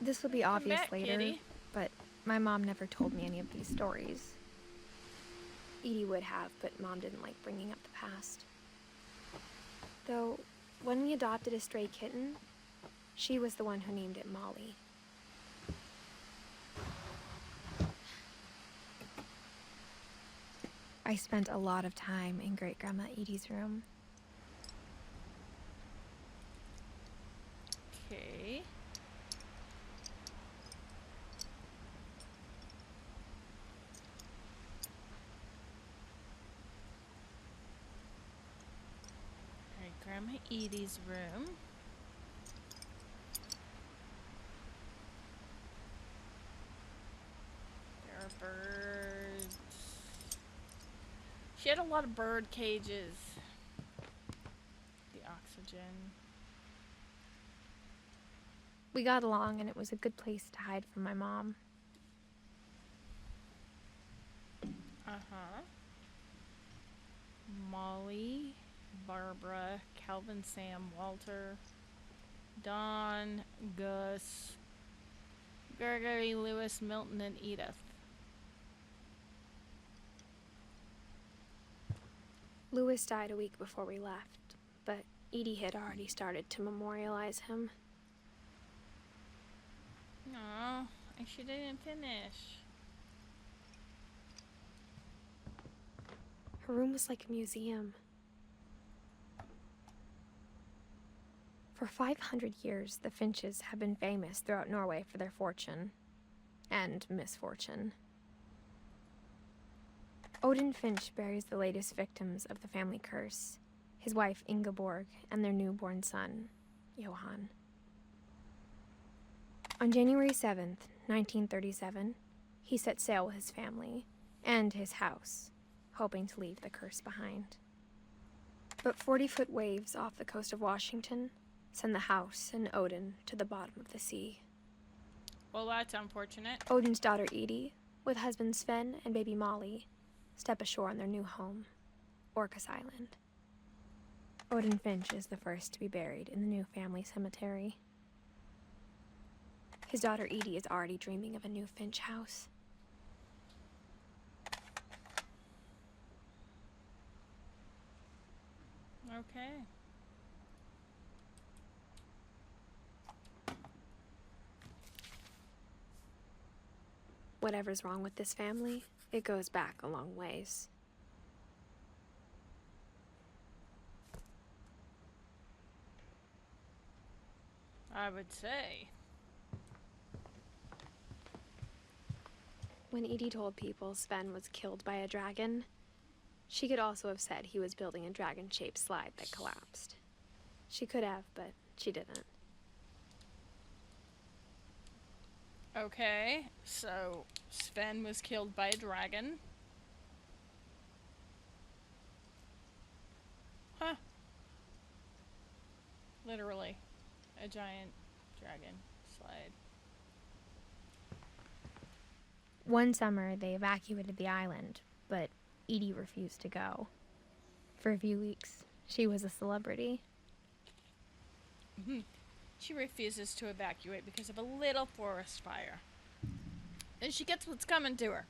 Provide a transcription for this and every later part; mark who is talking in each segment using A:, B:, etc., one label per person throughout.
A: This will be obvious
B: back,
A: later,
B: kitty.
A: but my mom never told me any of these stories. Edie would have, but Mom didn't like bringing up the past. Though, when we adopted a stray kitten, she was the one who named it Molly. I spent a lot of time in Great-Grandma Edie's room.
B: Okay. Alright, Grandma Edie's room. There are birds. She had a lot of bird cages. The oxygen.
A: We got along, and it was a good place to hide from my mom.
B: Uh-huh. Molly, Barbara, Calvin, Sam, Walter, Don, Gus, Gregory, Lewis, Milton, and Edith.
A: Lewis died a week before we left, but Edie had already started to memorialize him.
B: No, she didn't finish.
A: Her room was like a museum. For 500 years, the Finches have been famous throughout Norway for their fortune and misfortune. Odin Finch buries the latest victims of the family curse, his wife Ingeborg and their newborn son, Johan. On January 7th, 1937, he set sail with his family and his house, hoping to leave the curse behind. But 40-foot waves off the coast of Washington send the house and Odin to the bottom of the sea.
B: Well, that's unfortunate.
A: Odin's daughter Edie, with husband Sven and baby Molly, step ashore on their new home, Orcas Island. Odin Finch is the first to be buried in the new family cemetery. His daughter Edie is already dreaming of a new Finch house.
B: Okay.
A: Whatever's wrong with this family, it goes back a long ways.
B: I would say.
A: When Edie told people Sven was killed by a dragon, she could also have said he was building a dragon-shaped slide that collapsed. She could have, but she didn't.
B: Okay, so Sven was killed by a dragon. Huh. Literally. A giant dragon slide.
A: One summer, they evacuated the island, but Edie refused to go. For a few weeks, she was a celebrity.
B: She refuses to evacuate because of a little forest fire. And she gets what's coming to her.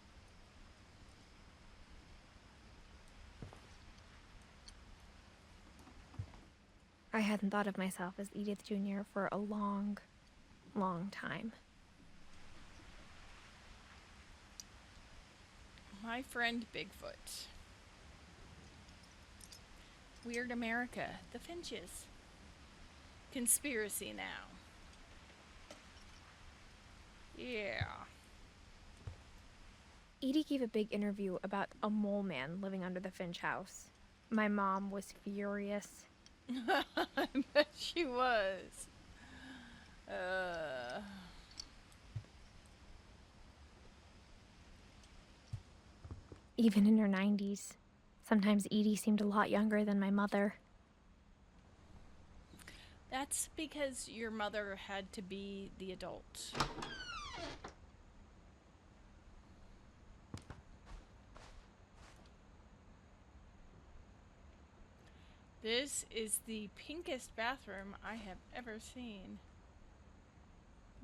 A: I hadn't thought of myself as Edith Jr. for a long, long time.
B: My friend Bigfoot. Weird America. The Finches. Conspiracy now. Yeah.
A: Edie gave a big interview about a mole man living under the Finch house. My mom was furious.
B: I bet she was.
A: Even in her 90s. Sometimes Edie seemed a lot younger than my mother.
B: That's because your mother had to be the adult. This is the pinkest bathroom I have ever seen.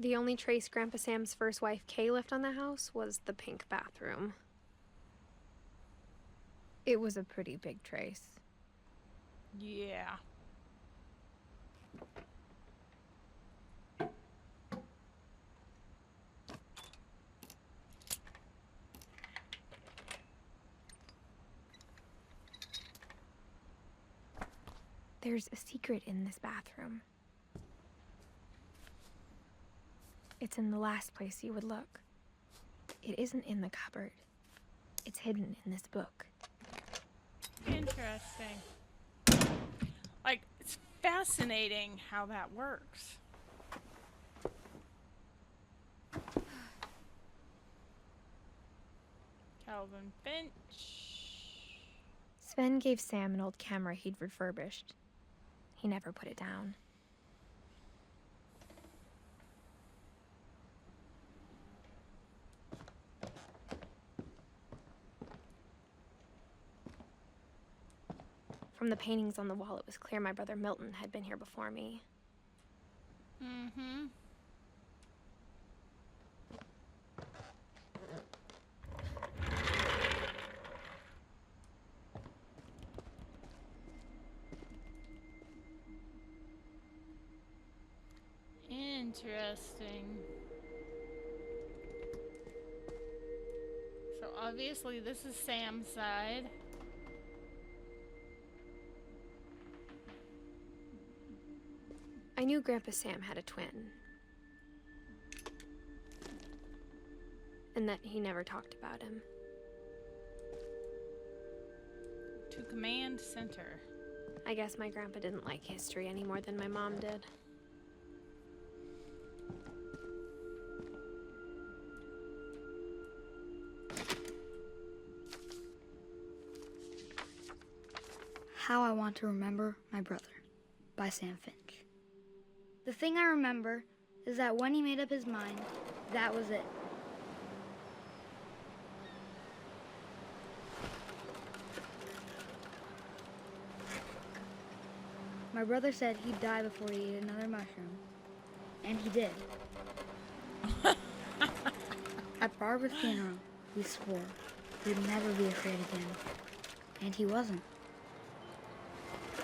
A: The only trace Grandpa Sam's first wife, Kay, left on the house was the pink bathroom. It was a pretty big trace.
B: Yeah.
A: There's a secret in this bathroom. It's in the last place you would look. It isn't in the cupboard. It's hidden in this book.
B: Interesting. Like, it's fascinating how that works. Calvin Finch.
A: Sven gave Sam an old camera he'd refurbished. He never put it down. From the paintings on the wall, it was clear my brother Milton had been here before me.
B: Mm-hmm. Interesting. So obviously this is Sam's side.
A: I knew Grandpa Sam had a twin. And that he never talked about him.
B: To command center.
A: I guess my grandpa didn't like history any more than my mom did.
C: How I Want to Remember My Brother by Sam Finch. The thing I remember is that when he made up his mind, that was it. My brother said he'd die before he ate another mushroom. And he did. At Barbara's funeral, we swore we'd never be afraid again. And he wasn't.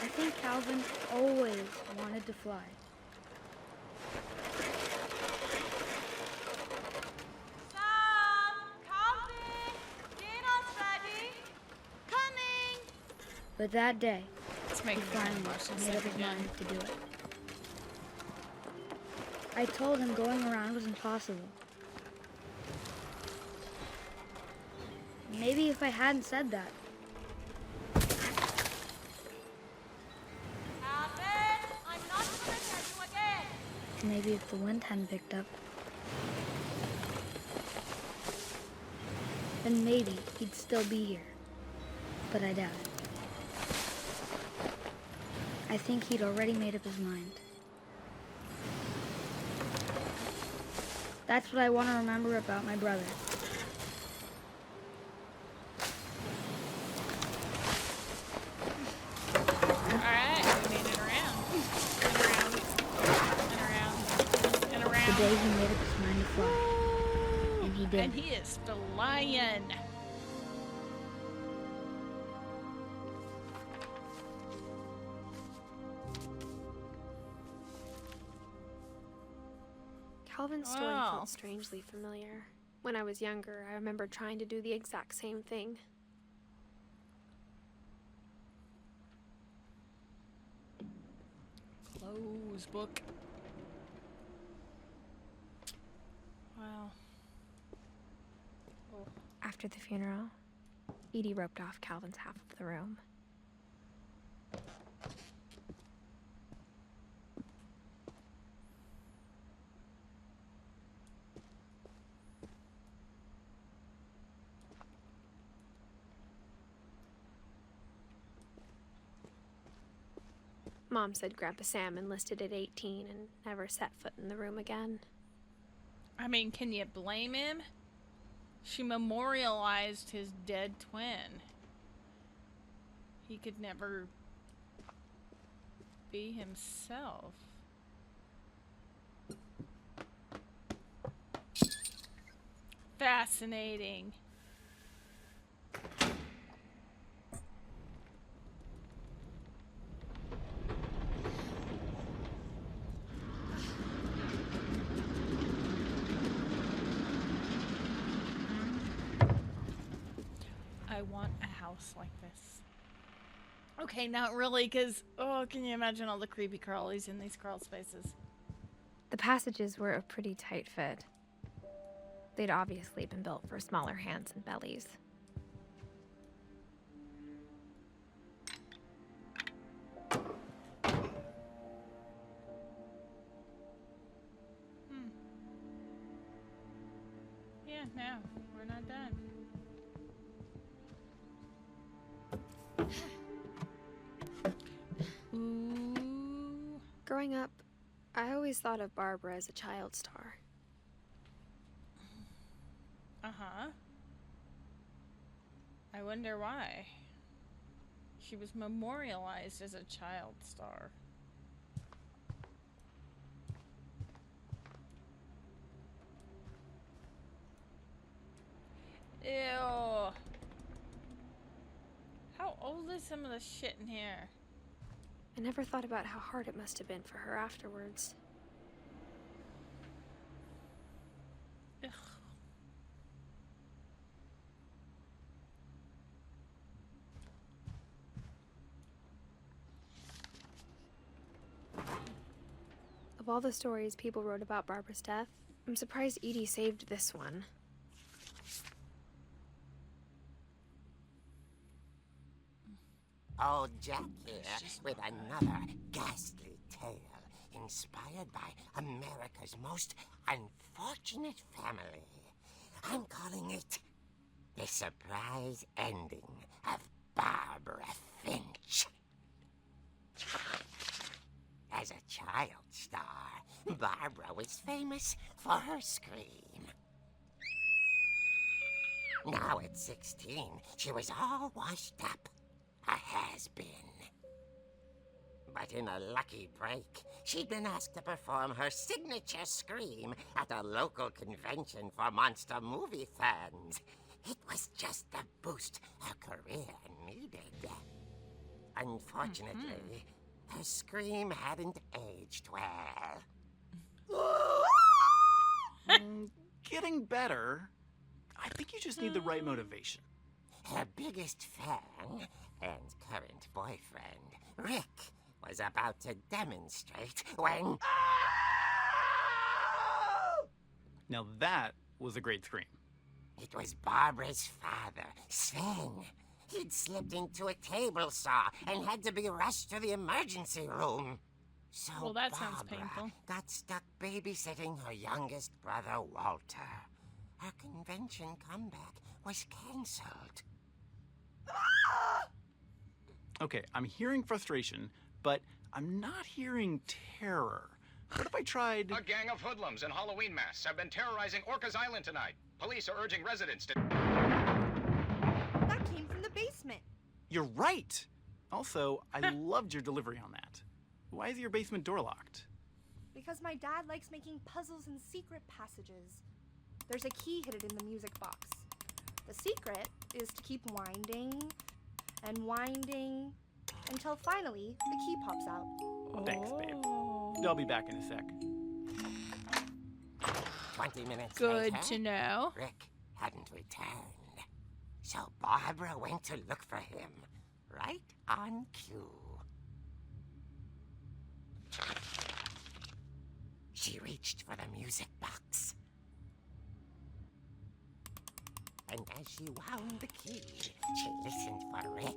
C: I think Calvin always wanted to fly.
D: Sam! Calvin! Dinner's ready! Coming!
C: But that day,
B: Let's
C: he
B: make
C: finally
B: Russian
C: made up his
B: again.
C: mind to do it. I told him going around was impossible. Maybe if I hadn't said that,
D: Calvin! I'm not gonna tell you again!
C: maybe if the wind hadn't picked up, then maybe he'd still be here. But I doubt it. I think he'd already made up his mind. That's what I want to remember about my brother.
B: Alright, we made it around. And around. And
C: The
B: around.
C: day he made up his mind to fly. And he did.
B: And he is flying.
A: Calvin's story
B: Wow.
A: felt strangely familiar. When I was younger, I remember trying to do the exact same thing.
B: Close book. Wow. Oh.
A: After the funeral, Edie roped off Calvin's half of the room. Mom said Grandpa Sam enlisted at 18 and never set foot in the room again.
B: I mean, can you blame him? She memorialized his dead twin. He could never be himself. fascinating. I want a house like this. Okay, not really, because, oh, can you imagine all the creepy crawlies in these crawl spaces?
A: The passages were a pretty tight fit. They'd obviously been built for smaller hands and bellies.
B: Yeah, no, we're not done. Ooh.
A: Growing up, I always thought of Barbara as a child star.
B: Uh-huh. I wonder why. She was memorialized as a child star. Ew. How old is some of the shit in here?
A: I never thought about how hard it must have been for her afterwards.
B: Ugh.
A: Of all the stories people wrote about Barbara's death, I'm surprised Edie saved this one.
E: Old Jack here with another ghastly tale inspired by America's most unfortunate family. I'm calling it The Surprise Ending of Barbara Finch. As a child star, Barbara was famous for her scream. Now at 16, she was all washed up. A has-been. But in a lucky break, she'd been asked to perform her signature scream at a local convention for monster movie fans. It was just the boost her career needed. Unfortunately, her scream hadn't aged well.
F: Getting better. I think you just need the right motivation.
E: Her biggest fan and current boyfriend, Rick, was about to demonstrate when...
F: Now that was a great scream.
E: It was Barbara's father, Sven. He'd slipped into a table saw and had to be rushed to the emergency room. So
B: Well, that sounds
E: Barbara
B: painful.
E: got stuck babysitting her youngest brother, Walter. Her convention comeback was cancelled.
F: Okay, I'm hearing frustration, but I'm not hearing terror. What if I tried...
G: A gang of hoodlums in Halloween masks have been terrorizing Orcas Island tonight. Police are urging residents to...
D: That came from the basement.
F: You're right! Also, I loved your delivery on that. Why is your basement door locked?
D: Because my dad likes making puzzles and secret passages. There's a key hidden in the music box. The secret is to keep winding and winding until finally the key pops out.
F: Thanks, babe.
B: Oh.
F: I'll be back in a sec.
E: 20 minutes
B: Good
E: later,
B: to know.
E: Rick hadn't returned. So Barbara went to look for him, right on cue. She reached for the music box. And as she wound the key, she listened for Rick,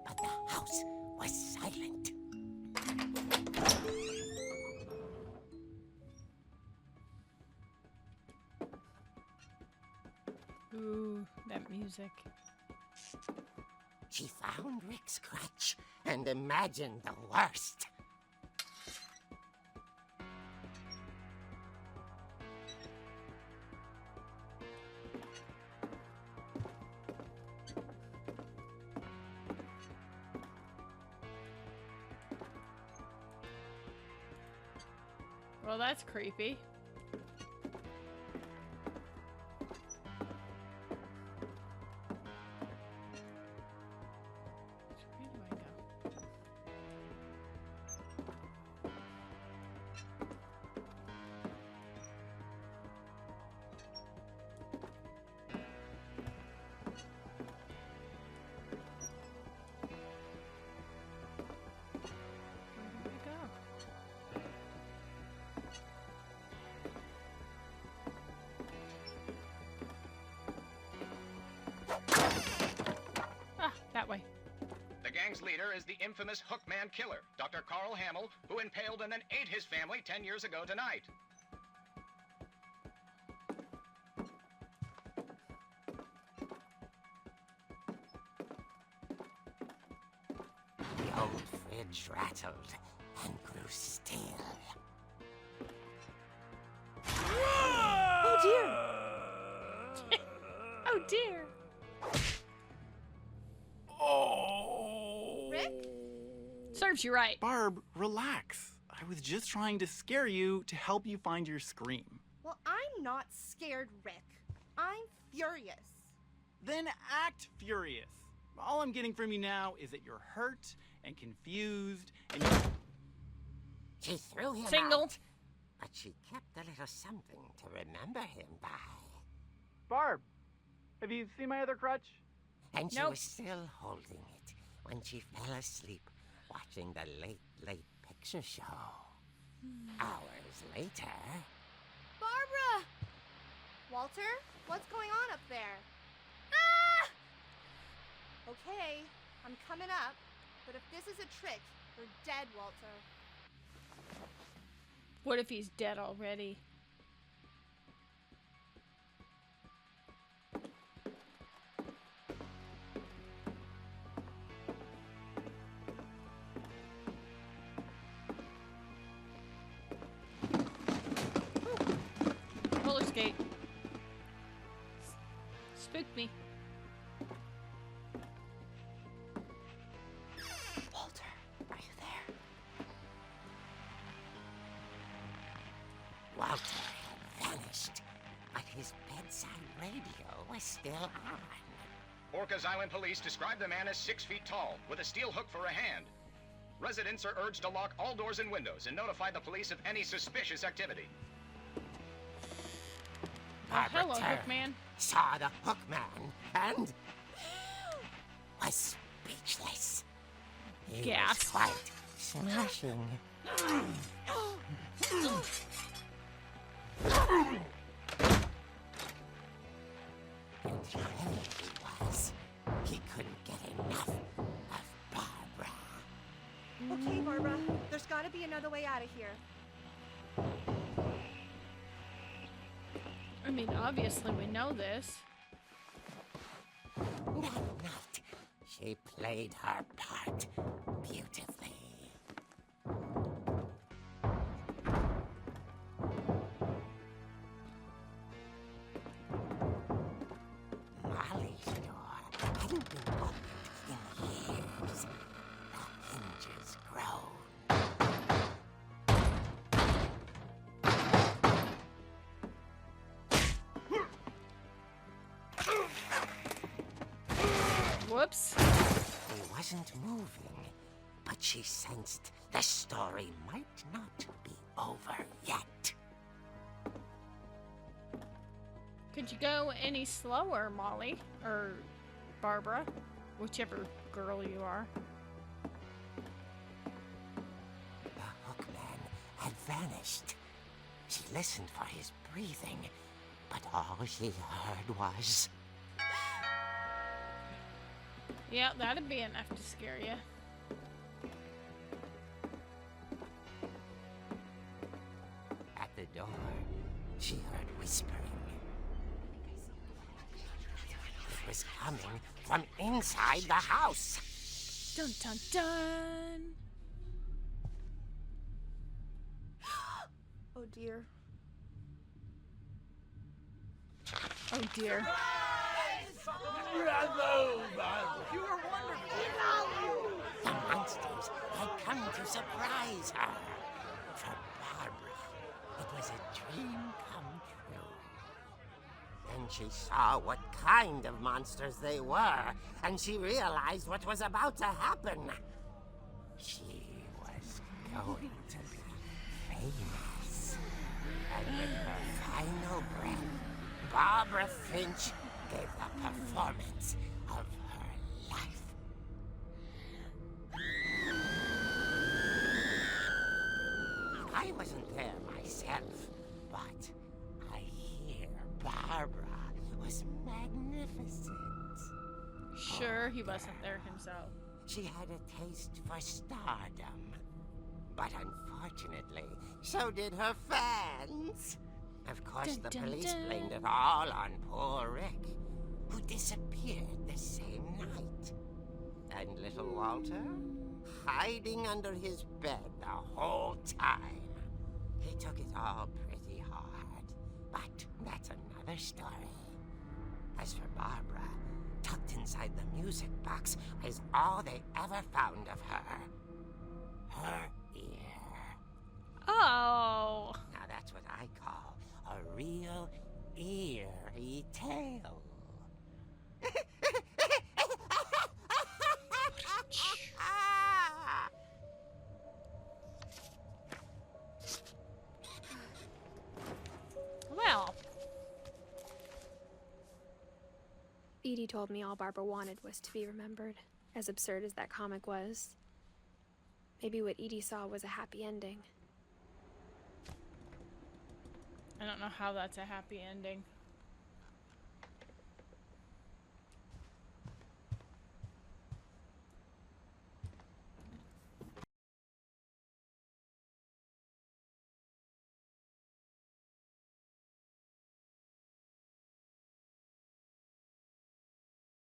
E: but the house was silent.
B: Ooh, that music.
E: She found Rick's crutch and imagined the worst.
B: Well, that's creepy.
G: is the infamous Hookman killer, Dr. Carl Hamill, who impaled and then ate his family 10 years ago tonight.
E: The old fridge rattled and grew still.
A: Oh dear! Oh dear!
F: Oh.
D: Rick?
B: Serves you right.
F: Barb, relax. I was just trying to scare you to help you find your scream.
D: Well, I'm not scared, Rick. I'm furious.
F: Then act furious. All I'm getting from you now is that you're hurt and confused and
E: She threw him
B: Single.
E: out, but she kept a little something to remember him by.
F: Barb, have you seen my other crutch?
E: And she
B: Nope.
E: was still holding it when she fell asleep watching the late picture show. Hours later...
D: Barbara! Walter, what's going on up there? Ah! Okay, I'm coming up, but if this is a trick, you're dead, Walter.
B: What if he's dead already? Roller skate. Spooked me.
C: Walter, are you there?
E: Walter had vanished, but his bedside radio was still on.
G: Orcas Island police describe the man as 6 feet tall, with a steel hook for a hand. Residents are urged to lock all doors and windows and notify the police of any suspicious activity.
E: Barbara
B: Hello,
E: turned,
B: Hookman.
E: saw the Hookman, and was speechless. He
B: Gasp.
E: was quite smashing. And there he was. He couldn't get enough of Barbara.
D: Okay, Barbara, there's gotta be another way out of here.
B: I mean, obviously we know this.
E: That night, she played her part beautifully. Molly's door hadn't been opened in years. The hinges groaned.
B: Whoops.
E: He wasn't moving, but she sensed the story might not be over yet.
B: Could you go any slower, Molly? Or Barbara? Whichever girl you are.
E: The Hookman had vanished. She listened for his breathing, but all she heard was...
B: Yeah, that'd be enough to scare you.
E: At the door, she heard whispering. It was coming from inside the house.
B: Dun dun dun!
D: Oh dear.
B: Oh dear.
E: The monsters had come to surprise her. For Barbara, it was a dream come true. Then she saw what kind of monsters they were, and she realized what was about to happen. She was going to be famous. And with her final breath, Barbara Finch gave the performance of her life. I wasn't there myself, but I hear Barbara was magnificent.
B: Sure, he wasn't there himself.
E: She had a taste for stardom. But unfortunately, so did her fans. Of course,
B: Dun,
E: the
B: dun,
E: police
B: dun.
E: blamed it all on poor Rick, who disappeared the same night. And little Walter, hiding under his bed the whole time. He took it all pretty hard, but that's another story. As for Barbara, tucked inside the music box is all they ever found of her. Her ear.
B: Oh.
E: Now that's what I call a real eerie tale.
B: Well,
A: Edie told me all Barbara wanted was to be remembered, as absurd as that comic was. Maybe what Edie saw was a happy ending.
B: I don't know how that's a happy ending.